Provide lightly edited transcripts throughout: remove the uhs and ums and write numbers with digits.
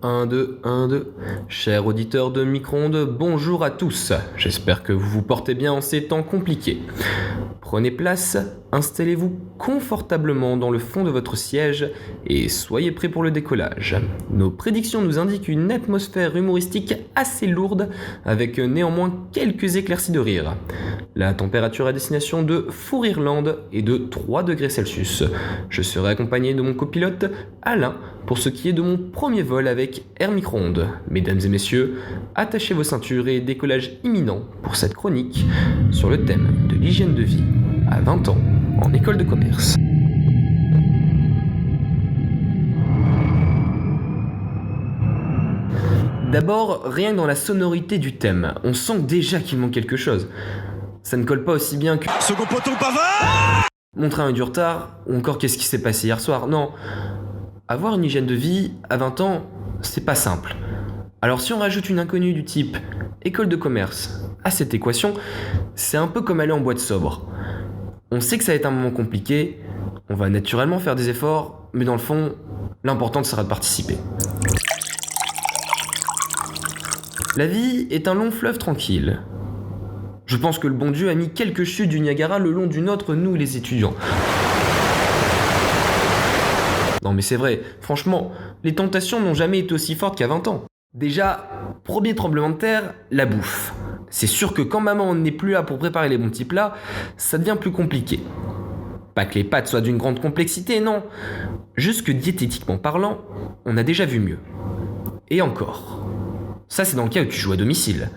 1, 2, 1, 2. Chers auditeurs de Micro-ondes, bonjour à tous. J'espère que vous vous portez bien en ces temps compliqués. Prenez place, installez-vous confortablement dans le fond de votre siège et soyez prêts pour le décollage. Nos prédictions nous indiquent une atmosphère humoristique assez lourde avec néanmoins quelques éclaircies de rire. La température à destination de Four-Irlande est de 3 degrés Celsius. Je serai accompagné de mon copilote Alain pour ce qui est de mon premier vol avec Air Micro-ondes. Mesdames et messieurs, attachez vos ceintures et décollage imminent pour cette chronique sur le thème de l'hygiène de vie à 20 ans en école de commerce. D'abord, rien que dans la sonorité du thème, on sent déjà qu'il manque quelque chose. Ça ne colle pas aussi bien que second poteau Pavard. mon train a eu du retard, ou encore qu'est-ce qui s'est passé hier soir. Non, avoir une hygiène de vie à 20 ans, c'est pas simple. Alors si on rajoute une inconnue du type école de commerce à cette équation, c'est un peu comme aller en boîte sobre. On sait que ça va être un moment compliqué, on va naturellement faire des efforts, mais dans le fond, l'important sera de participer. La vie est un long fleuve tranquille. Je pense que le bon Dieu a mis quelques chutes du Niagara le long d'une autre, nous les étudiants. Non mais c'est vrai, franchement, les tentations n'ont jamais été aussi fortes qu'à 20 ans. Déjà, premier tremblement de terre, la bouffe. C'est sûr que quand maman n'est plus là pour préparer les bons petits plats, ça devient plus compliqué. Pas que les pâtes soient d'une grande complexité, non. Juste que diététiquement parlant, on a déjà vu mieux. Et encore. Ça c'est dans le cas où tu joues à domicile.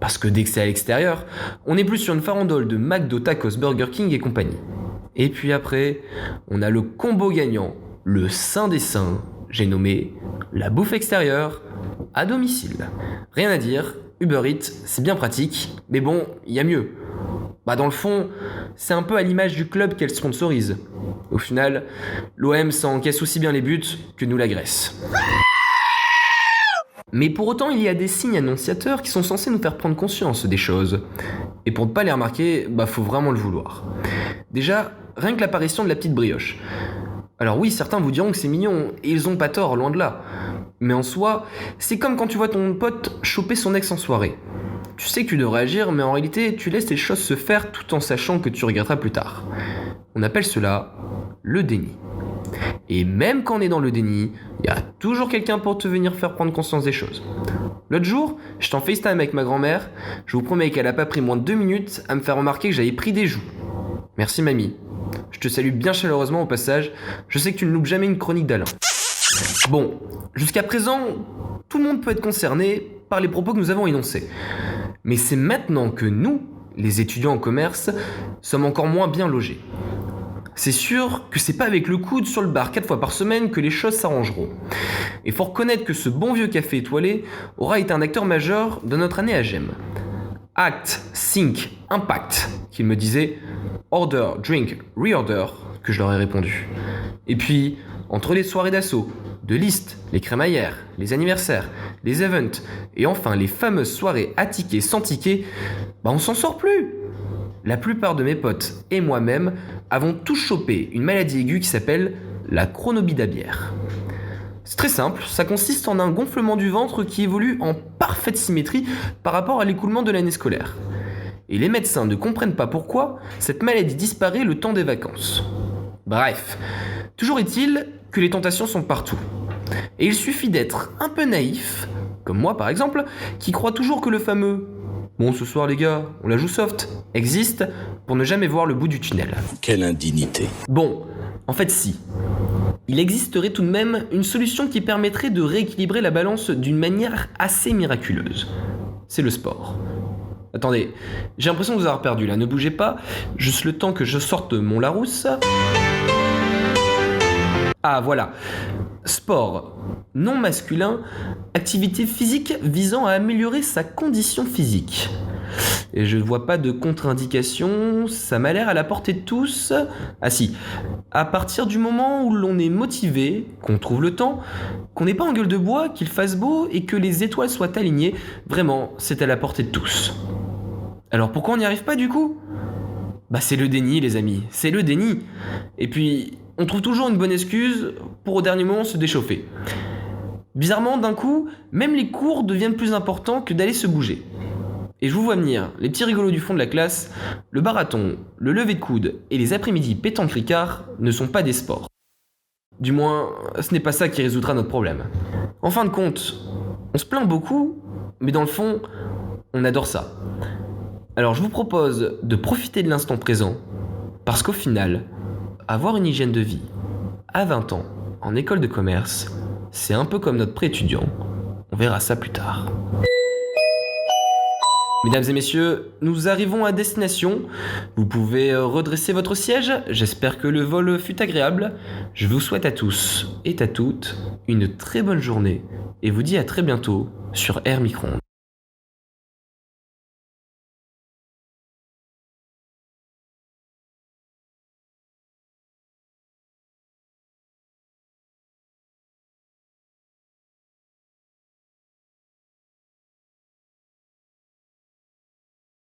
Parce que dès que c'est à l'extérieur, on est plus sur une farandole de McDo, Tacos, Burger King et compagnie. Et puis après, on a le combo gagnant, le saint des saints, j'ai nommé la bouffe extérieure à domicile. Rien à dire, Uber Eats, c'est bien pratique, mais bon, il y a mieux. Dans le fond, c'est un peu à l'image du club qu'elle sponsorise. Au final, l'OM s'encaisse aussi bien les buts que nous la Grèce. Mais pour autant, il y a des signes annonciateurs qui sont censés nous faire prendre conscience des choses. Et pour ne pas les remarquer, faut vraiment le vouloir. Déjà, rien que l'apparition de la petite brioche. Alors oui, certains vous diront que c'est mignon, et ils ont pas tort, loin de là. Mais en soi, c'est comme quand tu vois ton pote choper son ex en soirée. Tu sais que tu devrais agir, mais en réalité, tu laisses les choses se faire tout en sachant que tu regretteras plus tard. On appelle cela le déni. Et même quand on est dans le déni, il y a toujours quelqu'un pour te venir faire prendre conscience des choses. L'autre jour, j'étais en FaceTime avec ma grand-mère, je vous promets qu'elle a pas pris moins de 2 minutes à me faire remarquer que j'avais pris des joues. Merci mamie. Je te salue bien chaleureusement au passage, je sais que tu ne loupes jamais une chronique d'Alain. Bon, jusqu'à présent, tout le monde peut être concerné par les propos que nous avons énoncés. Mais c'est maintenant que nous, les étudiants en commerce, sommes encore moins bien logés. C'est sûr que c'est pas avec le coude sur le bar 4 fois par semaine que les choses s'arrangeront. Et faut reconnaître que ce bon vieux café étoilé aura été un acteur majeur de notre année à GEM. Act, Think, Impact, qu'il me disait, Order, Drink, Reorder, que je leur ai répondu. Et puis, entre les soirées d'assaut, de liste, les crémaillères, les anniversaires, les events, et enfin les fameuses soirées à tickets sans tickets, on s'en sort plus. La plupart de mes potes et moi-même avons tous chopé une maladie aiguë qui s'appelle la chronobidabière. C'est très simple, ça consiste en un gonflement du ventre qui évolue en parfaite symétrie par rapport à l'écoulement de l'année scolaire. Et les médecins ne comprennent pas pourquoi cette maladie disparaît le temps des vacances. Bref, toujours est-il que les tentations sont partout. Et il suffit d'être un peu naïf, comme moi par exemple, qui croit toujours que le fameux « Bon, ce soir les gars, on la joue soft » existe pour ne jamais voir le bout du tunnel. Quelle indignité. Bon, en fait si. Il existerait tout de même une solution qui permettrait de rééquilibrer la balance d'une manière assez miraculeuse. C'est le sport. Attendez, j'ai l'impression de vous avoir perdu là, ne bougez pas, juste le temps que je sorte mon Larousse. Ah voilà, sport non masculin, activité physique visant à améliorer sa condition physique. Et je ne vois pas de contre-indication, ça m'a l'air à la portée de tous. Ah si, à partir du moment où l'on est motivé, qu'on trouve le temps, qu'on n'est pas en gueule de bois, qu'il fasse beau et que les étoiles soient alignées, vraiment, c'est à la portée de tous. Alors pourquoi on n'y arrive pas du coup ? C'est le déni les amis, c'est le déni. Et puis, on trouve toujours une bonne excuse pour au dernier moment se déchauffer. Bizarrement, d'un coup, même les cours deviennent plus importants que d'aller se bouger. Et je vous vois venir, les petits rigolos du fond de la classe, le barathon, le lever de coude et les après-midi pétanque ricard ne sont pas des sports. Du moins, ce n'est pas ça qui résoudra notre problème. En fin de compte, on se plaint beaucoup, mais dans le fond, on adore ça. Alors je vous propose de profiter de l'instant présent, parce qu'au final, avoir une hygiène de vie, à 20 ans, en école de commerce, c'est un peu comme notre pré-étudiant. On verra ça plus tard. Mesdames et messieurs, nous arrivons à destination. Vous pouvez redresser votre siège. J'espère que le vol fut agréable. Je vous souhaite à tous et à toutes une très bonne journée et vous dis à très bientôt sur Air Micro-ondes.